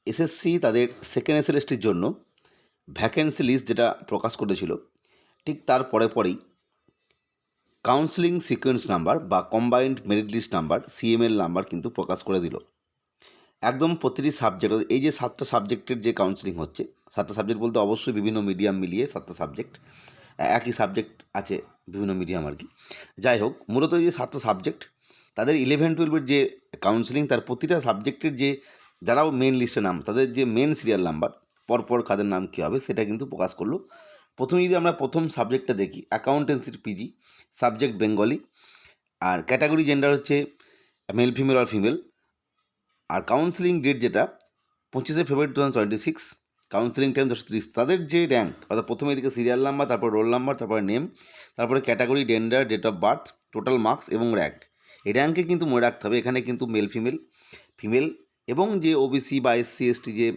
SSC তাদের second এসএলএসটির জন্য vacancy list যেটা প্রকাশ করেছিল, ঠিক তার পরেই কাউন্সেলিং সিকোয়েন্স নাম্বার বা combined merit list number CML number কিন্তু প্রকাশ করে দিল। একদম প্রতিটি সাবজেক্ট, এই যে 7টা সাবজেক্টের যে কাউন্সেলিং হচ্ছে, 7টা সাবজেক্ট বলতে অবশ্যই বিভিন্ন মিডিয়াম মিলিয়ে 7টা সাবজেক্ট, একই সাবজেক্ট আছে বিভিন্ন মিডিয়াম আর কি। যাই হোক, মূলত এই যে 7টা সাবজেক্ট, তাদের 11-12-এর যে কাউন্সেলিং, তার প্রতিটা সাবজেক্টের যে যারাও মেন লিস্টে নাম, তাদের যে মেন সিরিয়াল নাম্বার পরপর কাদের নাম কী হবে সেটা কিন্তু প্রকাশ করলো। প্রথমে যদি আমরা প্রথম সাবজেক্টটা দেখি, অ্যাকাউন্টেন্সির পিজি, সাবজেক্ট বেঙ্গলি, আর ক্যাটাগরি জেন্ডার হচ্ছে মেল ফিমেল আর ফিমেল, আর কাউন্সেলিং ডেট যেটা 25শে ফেব্রুয়ারি 2026, কাউন্সেলিং টাইম 10:30। তাদের যে র্যাঙ্ক, অর্থাৎ প্রথমে এদিকে সিরিয়াল নাম্বার, তারপর রোল নাম্বার, তারপরে নেম, তারপরে category, gender, date of birth, total marks এবং র্যাঙ্ক। এই র্যাঙ্কে কিন্তু মনে রাখতে হবে, এখানে কিন্তু মেল ফিমেল ফিমেল এবং যে ওবিসি বা এসসি এসটি যে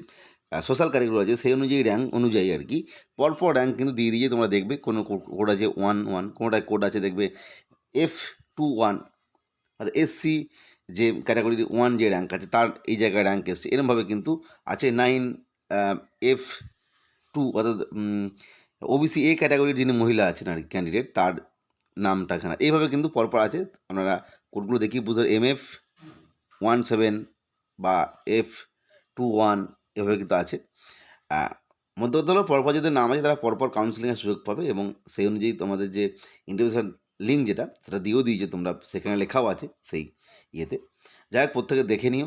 সোশ্যাল ক্যাটাগরি আছে সেই অনুযায়ী র্যাঙ্ক অনুযায়ী আর কি পরপর র্যাঙ্ক কিন্তু দিয়ে দিয়ে তোমরা দেখবে, কোনো কোড আছে 1-1, কোনোটায় কোড আছে দেখবে F21, অর্থাৎ এসসি যে ক্যাটাগরির 1 যে র্যাঙ্ক আছে তার এই জায়গায় র্যাঙ্ক এসছে, এরমভাবে কিন্তু আছে 9F2, অর্থাৎ ওবিসি এ ক্যাটাগরির যিনি মহিলা আছেন আর ক্যান্ডিডেট, তার নামটা এখানে এইভাবে কিন্তু পরপর আছে। আপনারা কোডগুলো দেখি বুঝতে, MF17 বা F21 এভাবে কিন্তু আছে। মধ্যে হলো পরপর যাদের নাম আছে তারা পরপর কাউন্সেলিংয়ের সুযোগ পাবে, এবং সেই অনুযায়ী তোমাদের যে ইন্টারভিউ লিঙ্ক যেটা সেটা দিয়েও দিয়েছে তোমরা, সেখানে লেখাও আছে সেই ইয়েতে। যাই হোক, প্রত্যেকে দেখে নিও।